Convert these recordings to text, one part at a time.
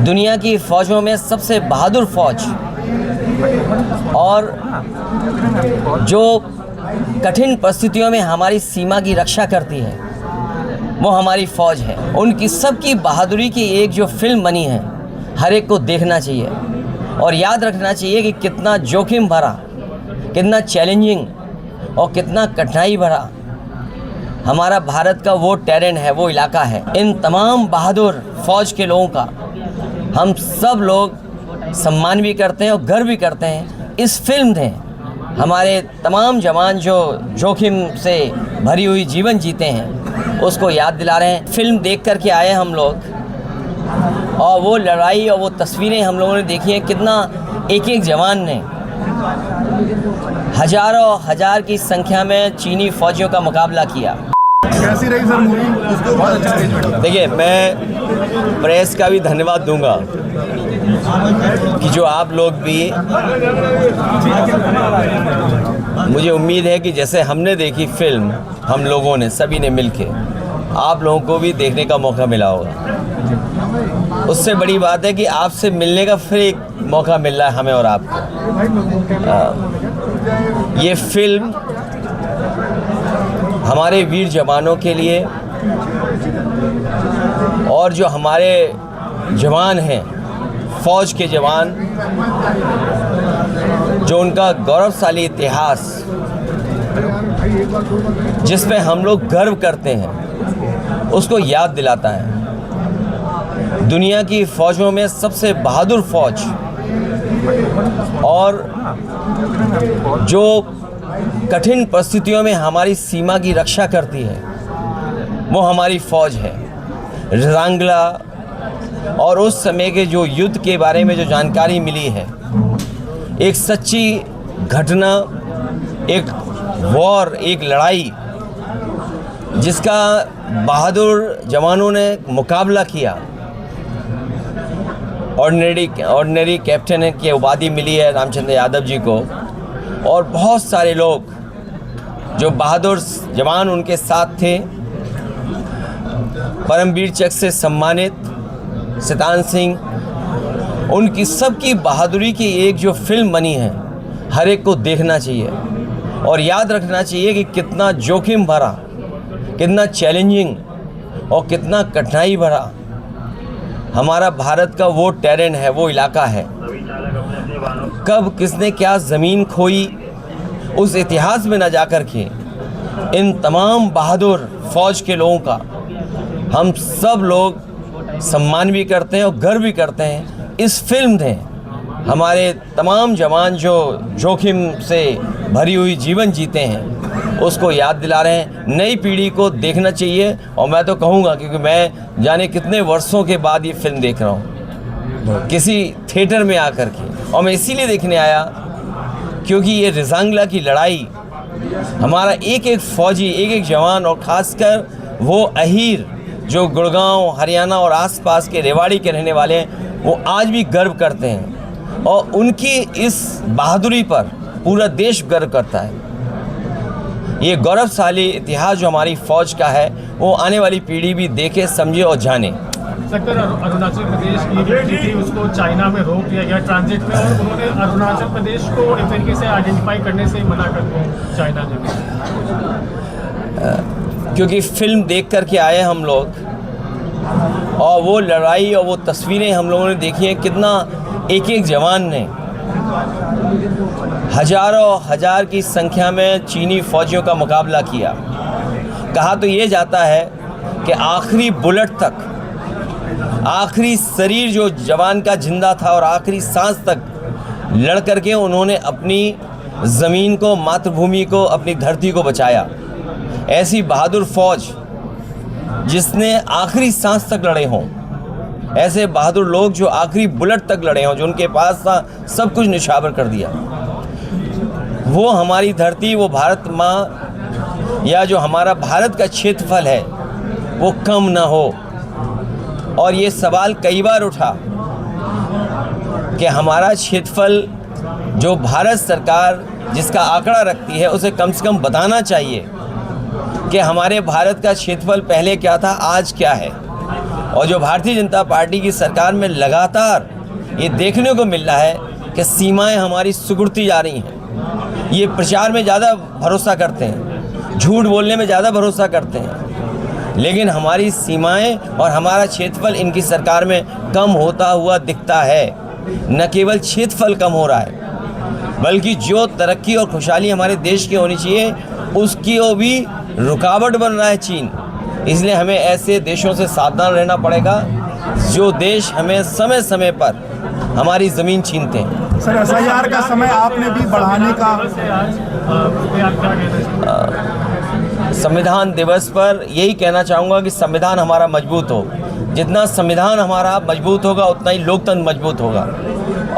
दुनिया की फ़ौजों में सबसे बहादुर फ़ौज और जो कठिन परिस्थितियों में हमारी सीमा की रक्षा करती है वो हमारी फ़ौज है। उनकी सबकी बहादुरी की एक जो फिल्म बनी है हर एक को देखना चाहिए और याद रखना चाहिए कि कितना जोखिम भरा, कितना चैलेंजिंग और कितना कठिनाई भरा हमारा भारत का वो टेरेन है, वो इलाका है। इन तमाम बहादुर फ़ौज के लोगों का हम सब लोग सम्मान भी करते हैं और गर्व भी करते हैं। इस फिल्म ने हमारे तमाम जवान जो जोखिम से भरी हुई जीवन जीते हैं उसको याद दिला रहे हैं। फिल्म देख कर के आए हम लोग और वो लड़ाई और वो तस्वीरें हम लोगों ने देखी हैं। कितना एक एक जवान ने हजारों हजार की संख्या में चीनी फौजियों का मुकाबला किया। कैसी रही सर मूवी? बहुत अच्छा। देखिए, मैं प्रेस का भी धन्यवाद दूंगा कि जो आप लोग भी, मुझे उम्मीद है कि जैसे हमने देखी फिल्म, हम लोगों ने सभी ने मिलके, आप लोगों को भी देखने का मौका मिला होगा। उससे बड़ी बात है कि आपसे मिलने का फिर एक मौका मिल रहा है हमें और आपको। ये फिल्म हमारे वीर जवानों के लिए और जो हमारे जवान हैं, फ़ौज के जवान, जो उनका गौरवशाली इतिहास जिस पे हम लोग गर्व करते हैं उसको याद दिलाता है। दुनिया की फ़ौजों में सबसे बहादुर फ़ौज और जो कठिन परिस्थितियों में हमारी सीमा की रक्षा करती है वो हमारी फ़ौज है। रजांगला और उस समय के जो युद्ध के बारे में जो जानकारी मिली है, एक सच्ची घटना, एक वॉर, एक लड़ाई जिसका बहादुर जवानों ने मुकाबला किया। ऑर्डिनरी कैप्टन की उपाधि मिली है रामचंद्र यादव जी को और बहुत सारे लोग जो बहादुर जवान उनके साथ थे। परमवीर चक्र से सम्मानित सितान सिंह, उनकी सबकी बहादुरी की एक जो फिल्म बनी है हर एक को देखना चाहिए और याद रखना चाहिए कि कितना जोखिम भरा, कितना चैलेंजिंग और कितना कठिनाई भरा हमारा भारत का वो टेरेन है, वो इलाका है। कब किसने क्या ज़मीन खोई, उस इतिहास में न जाकर के इन तमाम बहादुर फ़ौज के लोगों का हम सब लोग सम्मान भी करते हैं और गर्व भी करते हैं। इस फिल्म ने हमारे तमाम जवान जो जोखिम से भरी हुई जीवन जीते हैं उसको याद दिला रहे हैं। नई पीढ़ी को देखना चाहिए और मैं तो कहूँगा, क्योंकि मैं जाने कितने वर्षों के बाद ये फिल्म देख रहा हूँ किसी थिएटर में आकर के, और मैं इसीलिए देखने आया क्योंकि ये रजांगला की लड़ाई हमारा एक एक फ़ौजी, एक एक जवान और ख़ासकर वो अहीर जो गुड़गांव, हरियाणा और आसपास के रेवाड़ी के रहने वाले हैं, वो आज भी गर्व करते हैं और उनकी इस बहादुरी पर पूरा देश गर्व करता है। ये गौरवशाली इतिहास जो हमारी फ़ौज का है वो आने वाली पीढ़ी भी देखे, समझे और जाने। सर, अरुणाचल प्रदेश की जो थी उसको चाइना में रोक दिया गया ट्रांजिट में, और उन्होंने अरुणाचल प्रदेश को एक तरीके से आइडेंटिफाई करने से मना कर दिया चाइना ने। क्योंकि फिल्म देख कर के आए हम लोग और वो लड़ाई और वो तस्वीरें हम लोगों ने देखी हैं। कितना एक एक जवान ने हजारों हजार की संख्या में चीनी फौजियों का मुकाबला किया। कहा तो ये जाता है कि आखिरी बुलेट तक, आखिरी शरीर जो जवान का जिंदा था और आखिरी सांस तक लड़ करके उन्होंने अपनी ज़मीन को, मातृभूमि को, अपनी धरती को बचाया। ऐसी बहादुर फ़ौज जिसने आखिरी सांस तक लड़े हों, ऐसे बहादुर लोग जो आखिरी बुलेट तक लड़े हों, जो उनके पास था सब कुछ निछावर कर दिया। वो हमारी धरती, वो भारत माँ, या जो हमारा भारत का क्षेत्रफल है वो कम ना हो। और ये सवाल कई बार उठा कि हमारा क्षेत्रफल जो भारत सरकार जिसका आंकड़ा रखती है उसे कम से कम बताना चाहिए कि हमारे भारत का क्षेत्रफल पहले क्या था, आज क्या है। और जो भारतीय जनता पार्टी की सरकार में लगातार ये देखने को मिल रहा है कि सीमाएं हमारी सिकुड़ती जा रही हैं। ये प्रचार में ज़्यादा भरोसा करते हैं, झूठ बोलने में ज़्यादा भरोसा करते हैं, लेकिन हमारी सीमाएं और हमारा क्षेत्रफल इनकी सरकार में कम होता हुआ दिखता है। न केवल क्षेत्रफल कम हो रहा है, बल्कि जो तरक्की और खुशहाली हमारे देश की होनी चाहिए उसकी वो भी रुकावट बन रहा है चीन। इसलिए हमें ऐसे देशों से सावधान रहना पड़ेगा जो देश हमें समय समय पर हमारी ज़मीन छीनते हैं। सर, एसआईआर का समय आपने भी बढ़ाने का संविधान दिवस पर यही कहना चाहूँगा कि संविधान हमारा मजबूत हो। जितना संविधान हमारा मजबूत होगा उतना ही लोकतंत्र मजबूत होगा,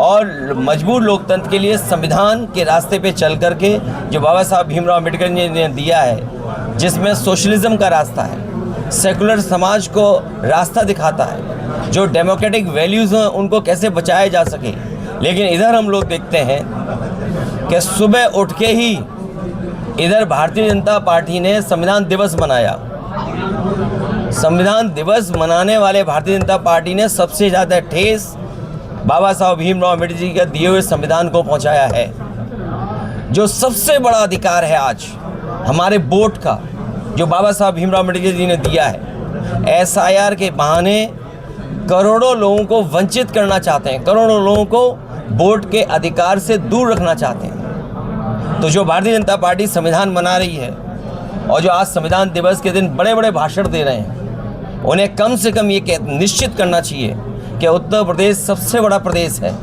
और मजबूत लोकतंत्र के लिए संविधान के रास्ते पे चल करके जो बाबा साहब भीमराव अम्बेडकर ने दिया है, जिसमें सोशलिज्म का रास्ता है, सेकुलर समाज को रास्ता दिखाता है, जो डेमोक्रेटिक वैल्यूज़ हैं उनको कैसे बचाया जा सके। लेकिन इधर हम लोग देखते हैं कि सुबह उठ के ही इधर भारतीय जनता पार्टी ने संविधान दिवस मनाया। संविधान दिवस मनाने वाले भारतीय जनता पार्टी ने सबसे ज़्यादा ठेस बाबा साहब भीमराव अम्बेडकर जी के दिए हुए संविधान को पहुंचाया है। जो सबसे बड़ा अधिकार है आज हमारे वोट का, जो बाबा साहब भीमराव अम्बेडकर जी ने दिया है, एसआईआर के बहाने करोड़ों लोगों को वंचित करना चाहते हैं, करोड़ों लोगों को वोट के अधिकार से दूर रखना चाहते हैं। तो जो भारतीय जनता पार्टी संविधान मना रही है और जो आज संविधान दिवस के दिन बड़े बड़े भाषण दे रहे हैं, उन्हें कम से कम ये निश्चित करना चाहिए कि उत्तर प्रदेश सबसे बड़ा प्रदेश है।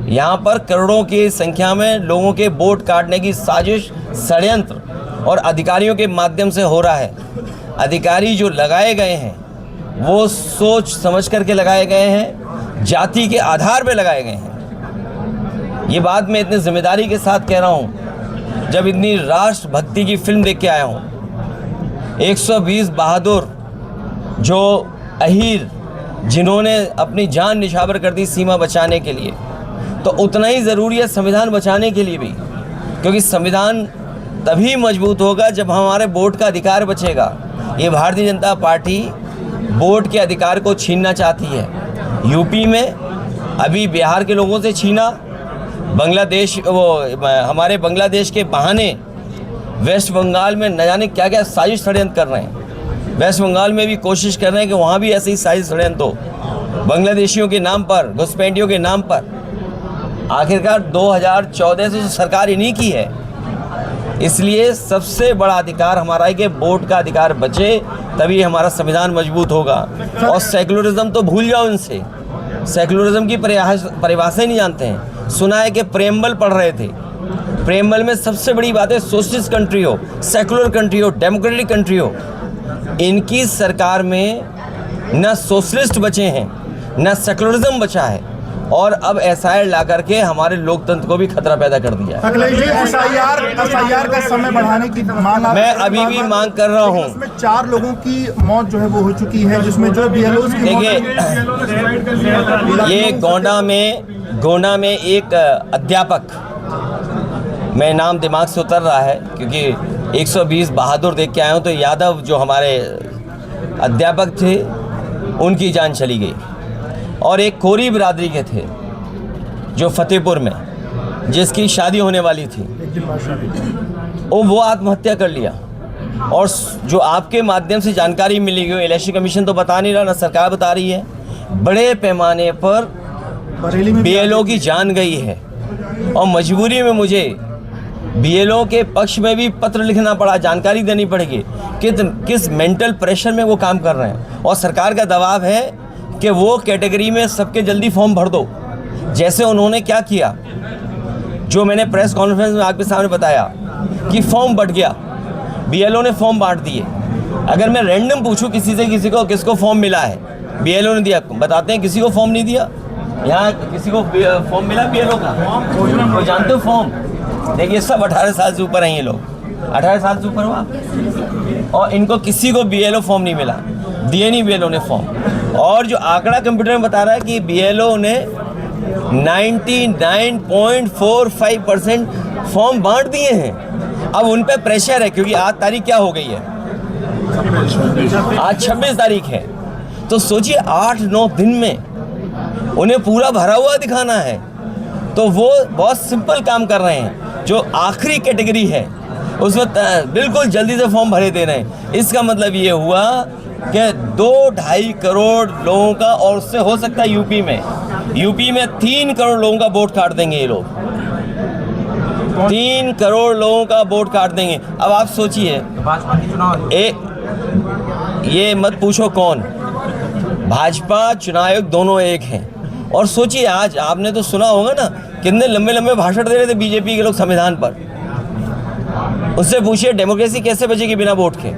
यहाँ पर करोड़ों की संख्या में लोगों के वोट काटने की साजिश, षड्यंत्र और अधिकारियों के माध्यम से हो रहा है। अधिकारी जो लगाए गए हैं वो सोच समझ करके लगाए गए हैं, जाति के आधार पर लगाए गए हैं। ये बात मैं इतनी जिम्मेदारी के साथ कह रहा हूँ, जब इतनी राष्ट्रभक्ति की फिल्म देख के आया हूँ। 120 बहादुर जो अहीर जिन्होंने अपनी जान निछावर कर दी सीमा बचाने के लिए, तो उतना ही ज़रूरी है संविधान बचाने के लिए भी, क्योंकि संविधान तभी मजबूत होगा जब हमारे वोट का अधिकार बचेगा। ये भारतीय जनता पार्टी वोट के अधिकार को छीनना चाहती है। यूपी में अभी बिहार के लोगों से छीना, बांग्लादेश हमारे बांग्लादेश के बहाने वेस्ट बंगाल में न जाने क्या क्या साजिश षड्यंत्र कर रहे हैं। वेस्ट बंगाल में भी कोशिश कर रहे हैं कि वहाँ भी ऐसे ही साजिश षड्यंत्र हो, बांग्लादेशियों के नाम पर, घुसपैठियों के नाम पर। आखिरकार 2014 से सरकार इन्हीं की है। इसलिए सबसे बड़ा अधिकार हमारा है कि वोट का अधिकार बचे, तभी हमारा संविधान मजबूत होगा। और सेकुलरिज्म तो भूल जाओ इनसे, सेकुलरिज्म की परिभाषा ही नहीं जानते हैं। सुना है कि प्रेमबल पढ़ रहे थे, प्रेमबल में सबसे बड़ी बात है सोशलिस्ट कंट्री हो, सेकुलर कंट्री हो, डेमोक्रेटिक कंट्री हो। इनकी सरकार में न सोशलिस्ट बचे हैं, न सेकुलरिज्म बचा है, और अब एसआईआर ला करके हमारे लोकतंत्र को भी खतरा पैदा कर दिया है। अखिलेश जी, एसआईआर का समय बढ़ाने की मांग मैं अभी भी मांग कर रहा हूँ। इसमें 4 लोगों की मौत जो है वो हो चुकी है, जिसमें जो बीएलओ की देखिए, ये गोंडा में एक अध्यापक, मैं नाम दिमाग से उतर रहा है क्योंकि 120 बहादुर देख के आया हूँ, तो यादव जो हमारे अध्यापक थे उनकी जान चली गई, और एक कोरी बिरादरी के थे जो फतेहपुर में, जिसकी शादी होने वाली थी, वो आत्महत्या कर लिया। और जो आपके माध्यम से जानकारी मिली गई, इलेक्शन कमीशन तो बता नहीं रहा, ना सरकार बता रही है, बड़े पैमाने पर बीएलओ की जान गई है। और मजबूरी में मुझे बीएलओ के पक्ष में भी पत्र लिखना पड़ा, जानकारी देनी पड़ेगी किस मेंटल प्रेशर में वो काम कर रहे हैं। और सरकार का दबाव है कि वो कैटेगरी में सबके जल्दी फॉर्म भर दो। जैसे उन्होंने क्या किया, जो मैंने प्रेस कॉन्फ्रेंस में आपके सामने बताया कि फॉर्म बट गया, बीएलओ ने फॉर्म बांट दिए। अगर मैं रैंडम पूछूं किसी से, किसको फॉर्म मिला है, बीएलओ ने दिया, बताते हैं किसी को फॉर्म नहीं दिया। यहाँ किसी को फॉर्म मिला बीएलओ का? कोई जानते हो फॉर्म? देखिए, सब 18 साल से ऊपर हैं ये लोग, 18 साल से ऊपर हुआ, और इनको किसी को बीएलओ फॉर्म नहीं मिला, दिए नहीं बीएलओ ने फॉर्म। और जो आंकड़ा कंप्यूटर में बता रहा है कि बीएलओ ने 99.45% फॉर्म बांट दिए हैं। अब उन पे प्रेशर है, क्योंकि आज तारीख क्या हो गई है, आज 26 तारीख है। तो सोचिए 8-9 दिन में उन्हें पूरा भरा हुआ दिखाना है, तो वो बहुत सिंपल काम कर रहे हैं। जो आखिरी कैटेगरी है उसमें बिल्कुल जल्दी से फॉर्म भरे दे रहे हैं। इसका मतलब ये हुआ कि 2-2.5 करोड़ लोगों का, और उससे हो सकता है यूपी में 3 करोड़ लोगों का वोट काट देंगे ये लोग। 3 करोड़ लोगों का वोट काट देंगे। अब आप सोचिए, भाजपा के चुनाव ये मत पूछो कौन, भाजपा चुनाव आयोग दोनों एक हैं। और सोचिए, आज आपने तो सुना होगा ना, कितने लंबे लंबे भाषण दे रहे थे बीजेपी के लोग संविधान पर। उससे पूछिए डेमोक्रेसी कैसे बचेगी बिना वोट के।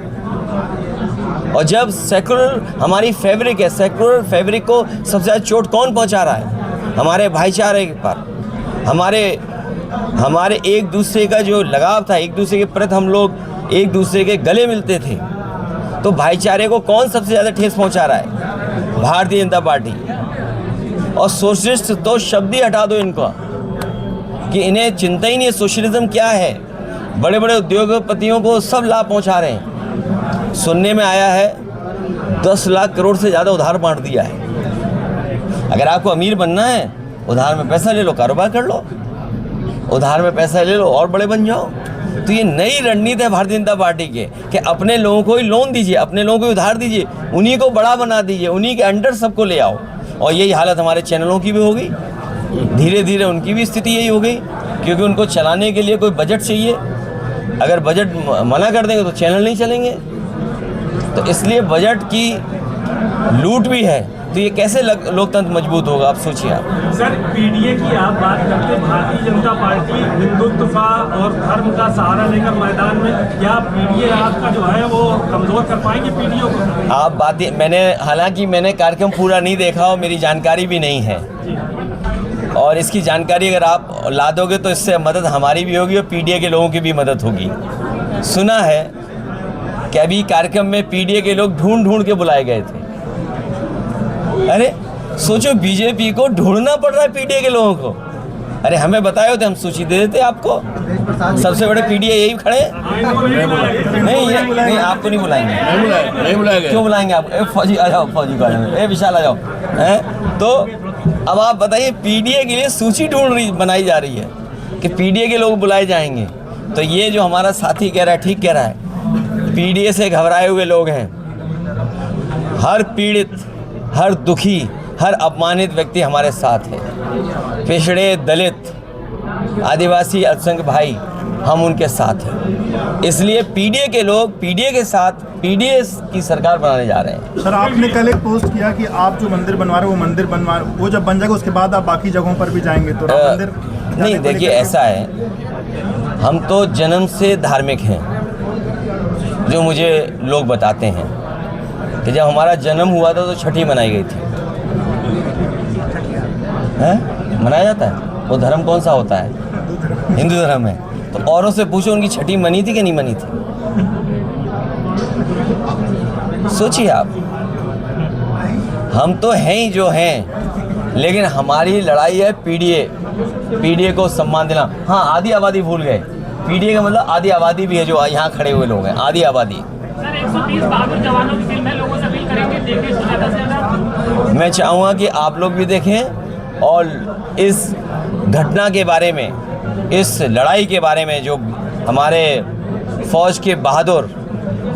और जब सेकुलर हमारी फैब्रिक है, सेकुलर फैब्रिक को सबसे ज़्यादा चोट कौन पहुंचा रहा है? हमारे भाईचारे पर, हमारे एक दूसरे का जो लगाव था, एक दूसरे के प्रति हम लोग एक दूसरे के गले मिलते थे। तो भाईचारे को कौन सबसे ज़्यादा ठेस पहुंचा रहा है? भारतीय जनता पार्टी। और सोशलिस्ट तो शब्द ही हटा दो इनका, कि इन्हें चिंता ही नहीं है सोशलिज्म क्या है। बड़े बड़े उद्योगपतियों को सब लाभ पहुंचा रहे हैं। सुनने में आया है 10 लाख करोड़ से ज़्यादा उधार बांट दिया है। अगर आपको अमीर बनना है, उधार में पैसा ले लो, कारोबार कर लो, उधार में पैसा ले लो और बड़े बन जाओ। तो ये नई रणनीति है भारतीय जनता पार्टी के, कि अपने लोगों को ही लोन दीजिए, अपने लोगों को उधार दीजिए, उन्हीं को बड़ा बना दीजिए, उन्हीं के अंडर सबको ले आओ। और यही हालत हमारे चैनलों की भी हो गई। धीरे धीरे उनकी भी स्थिति यही हो गई, क्योंकि उनको चलाने के लिए कोई बजट चाहिए। अगर बजट मना कर देंगे तो चैनल नहीं चलेंगे। तो इसलिए बजट की लूट भी है। तो ये कैसे लोकतंत्र मजबूत होगा, आप सोचिए। आप सर, पीडीए की आप बात करते हैं, भारतीय जनता पार्टी हिंदुत्व का और धर्म का सहारा लेकर मैदान में, क्या पीडीए आपका जो है वो कमजोर कर पाएंगे पीडीए को? आप बात, हालांकि मैंने कार्यक्रम पूरा नहीं देखा और मेरी जानकारी भी नहीं है, और इसकी जानकारी अगर आप ला दोगे तो इससे मदद हमारी भी होगी और पीडीए के लोगों की भी मदद होगी। सुना है कि अभी कार्यक्रम में पीडीए के लोग ढूंढ ढूंढ के बुलाए गए थे। अरे सोचो, बीजेपी को ढूंढना पड़ रहा है पीडीए के लोगों को। अरे हमें बताए होते, हम सूची दे देते आपको। सबसे बड़े पीडीए यही खड़े। नहीं, आपको नहीं बुलाएंगे। नहीं बुलाएंगे। क्यों बुलाएंगे आप? फौजी आ जाओ, फौजी का विशाल आ जाओ। तो अब आप बताइए, पीडीए के लिए सूची बनाई जा रही है कि पीडीए के लोग बुलाए जाएंगे। तो ये जो हमारा साथी कह रहा है, ठीक कह रहा है। पीडीए से घबराए हुए लोग हैं। हर पीड़ित, हर दुखी, हर अपमानित व्यक्ति हमारे साथ है। पिछड़े, दलित, आदिवासी, अल्पसंख्यक भाई, हम उनके साथ हैं। इसलिए पीडीए के लोग पीडीए के साथ, पीडीए की सरकार बनाने जा रहे हैं। सर, आपने कल एक पोस्ट किया कि आप जो मंदिर बनवा रहे हो, वो मंदिर वो जब बन जाएगा उसके बाद आप बाकी जगहों पर भी जाएंगे, तो राम मंदिर नहीं। देखिए, ऐसा है, हम तो जन्म से धार्मिक हैं। जो मुझे लोग बताते हैं कि जब हमारा जन्म हुआ था तो छठी मनाई गई थी। मनाया जाता है। वो धर्म कौन सा होता है? हिंदू धर्म है। तो औरों से पूछो, उनकी छठी मनी थी कि नहीं मनी थी? सोचिए आप। हम तो हैं ही जो हैं, लेकिन हमारी लड़ाई है पीडीए को सम्मान देना। हाँ, आधी आबादी भूल गए। पीडीए का मतलब आधी आबादी भी है, जो यहाँ खड़े हुए लोग हैं, आधी आबादी। सर, 130 बहादुर जवानों की फिल्म है, लोगों से अपील करेंगे देखने से ज़्यादा। मैं चाहूँगा कि आप लोग भी देखें और इस घटना के बारे में, इस लड़ाई के बारे में, जो हमारे फौज के बहादुर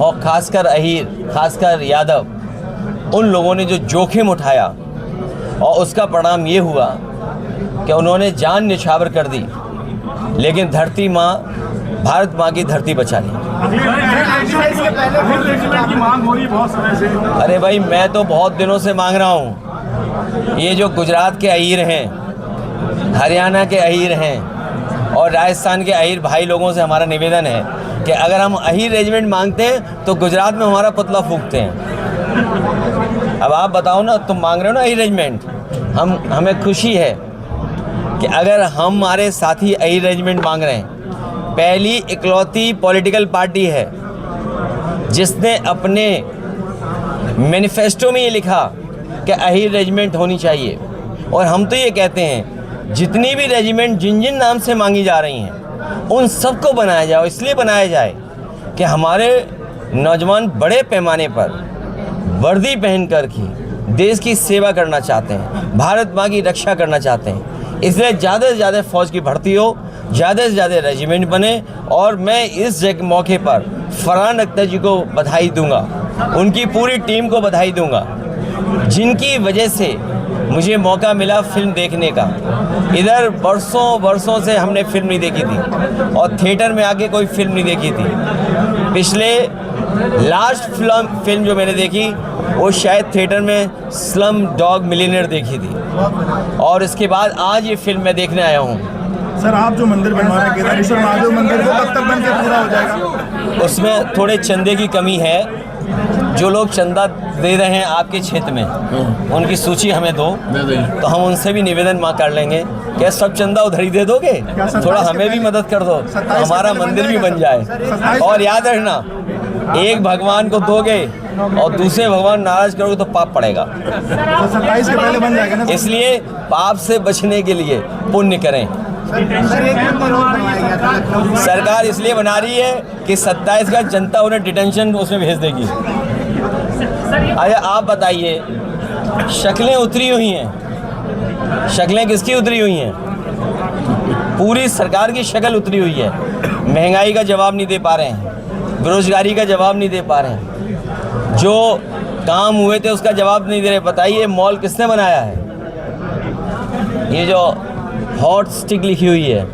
और खासकर अहीर, खासकर यादव, उन लोगों ने जो जोखिम उठाया और उसका परिणाम ये हुआ कि उन्होंने जान न्यौछावर कर दी, लेकिन धरती माँ, भारत माँ की धरती बचा ली। की मांग हो रही है बहुत समय से। अरे भाई, मैं तो बहुत दिनों से मांग रहा हूँ। ये जो गुजरात के अहीर हैं, हरियाणा के अहीर हैं और राजस्थान के अहीर भाई लोगों से हमारा निवेदन है कि अगर हम अहीर रेजिमेंट मांगते हैं तो गुजरात में हमारा पुतला फूंकते हैं। अब आप बताओ ना, तुम मांग रहे हो ना अहीर रेजिमेंट, हमें खुशी है कि अगर हमारे साथी अहीर रेजिमेंट मांग रहे हैं। पहली इकलौती पॉलिटिकल पार्टी है जिसने अपने मैनिफेस्टो में ये लिखा कि अहीर रेजिमेंट होनी चाहिए। और हम तो ये कहते हैं, जितनी भी रेजिमेंट जिन जिन नाम से मांगी जा रही हैं, उन सबको बनाया जाए। इसलिए बनाया जाए कि हमारे नौजवान बड़े पैमाने पर वर्दी पहन कर के देश की सेवा करना चाहते हैं, भारत माँ की रक्षा करना चाहते हैं। इसलिए ज़्यादा से ज़्यादा फ़ौज की भर्ती हो, ज़्यादा से ज़्यादा रेजिमेंट बने। और मैं इस मौके पर फरहान अख्तर जी को बधाई दूंगा, उनकी पूरी टीम को बधाई दूंगा, जिनकी वजह से मुझे मौका मिला फिल्म देखने का। इधर बरसों से हमने फिल्म नहीं देखी थी और थिएटर में आके कोई फिल्म नहीं देखी थी। पिछले लास्ट फिल्म जो मैंने देखी वो शायद थिएटर में स्लम डॉग मिलियनेयर देखी थी, और इसके बाद आज ये फिल्म मैं देखने आया हूँ। सर आप जो मंदिर बनवा रहे हैं केदारेश्वर महादेव मंदिर, वो कब तक बन के पूरा हो जाएगा? उसमें थोड़े चंदे की कमी है। जो लोग चंदा दे रहे हैं आपके क्षेत्र में, उनकी सूची हमें दो, तो हम उनसे भी निवेदन कर लेंगे। क्या सब चंदा उधर ही दे दोगे? थोड़ा हमें भी मदद कर दो, तो हमारा मंदिर भी बन जाए। और याद रखना, एक भगवान को दोगे और दूसरे भगवान नाराज करोगे तो पाप पड़ेगा। तो 27 के पहले बन जाएगा ना? इसलिए पाप से बचने के लिए पुण्य करें। सरकार इसलिए बना रही है कि 27 का जनता उन्हें डिटेंशन उसमें भेज देगी। अच्छा आप बताइए, शक्लें उतरी हुई हैं, शक्लें किसकी उतरी हुई हैं? पूरी सरकार की शक्ल उतरी हुई है। महंगाई का जवाब नहीं दे पा रहे हैं, बेरोजगारी का जवाब नहीं दे पा रहे हैं, जो काम हुए थे उसका जवाब नहीं दे रहे। बताइए मॉल किसने बनाया है? ये जो हॉट स्टिक लिखी हुई है,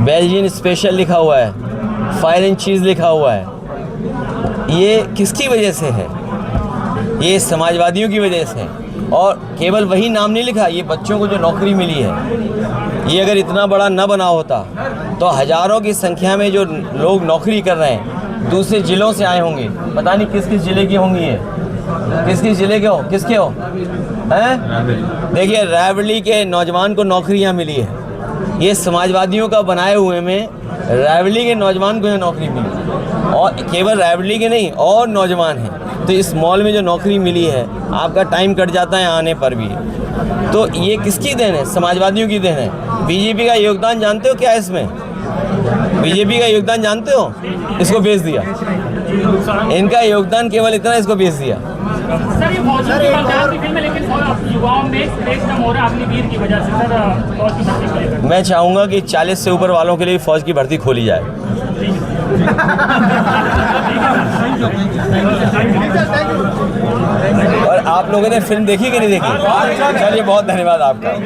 बेल्जियन स्पेशल लिखा हुआ है, फायर एंड चीज़ लिखा हुआ है, ये किसकी वजह से है? ये समाजवादियों की वजह से। और केवल वही नाम नहीं लिखा, ये बच्चों को जो नौकरी मिली है, ये अगर इतना बड़ा न बना होता तो हज़ारों की संख्या में जो लोग नौकरी कर रहे हैं दूसरे ज़िलों से आए होंगे। पता नहीं किस किस ज़िले की होंगी ये, किस किस ज़िले के हो, किसके हो हैं? देखिए रायबरेली के नौजवान को नौकरियां मिली है। ये समाजवादियों का बनाए हुए में रायबरेली के नौजवान को ये नौकरी मिली, और केवल रायबरेली के नहीं और नौजवान हैं। तो इस मॉल में जो नौकरी मिली है, आपका टाइम कट जाता है आने पर भी। तो ये किसकी देन है? समाजवादियों की देन है। बीजेपी का योगदान जानते हो क्या है इसमें? बीजेपी का योगदान जानते हो? इसको बेच दिया। इनका योगदान केवल इतना, इसको बेच दिया। सर ये फौजी की बलदार की फिल्म है, लेकिन युवाओं में क्रेज कम हो रहा है अग्निवीर की वजह से। सर फौज की भर्ती को लेकर मैं चाहूँगा कि 40 से ऊपर वालों के लिए फ़ौज की भर्ती खोली जाए। और आप लोगों ने फिल्म देखी कि नहीं देखी? चलिए बहुत धन्यवाद आपका।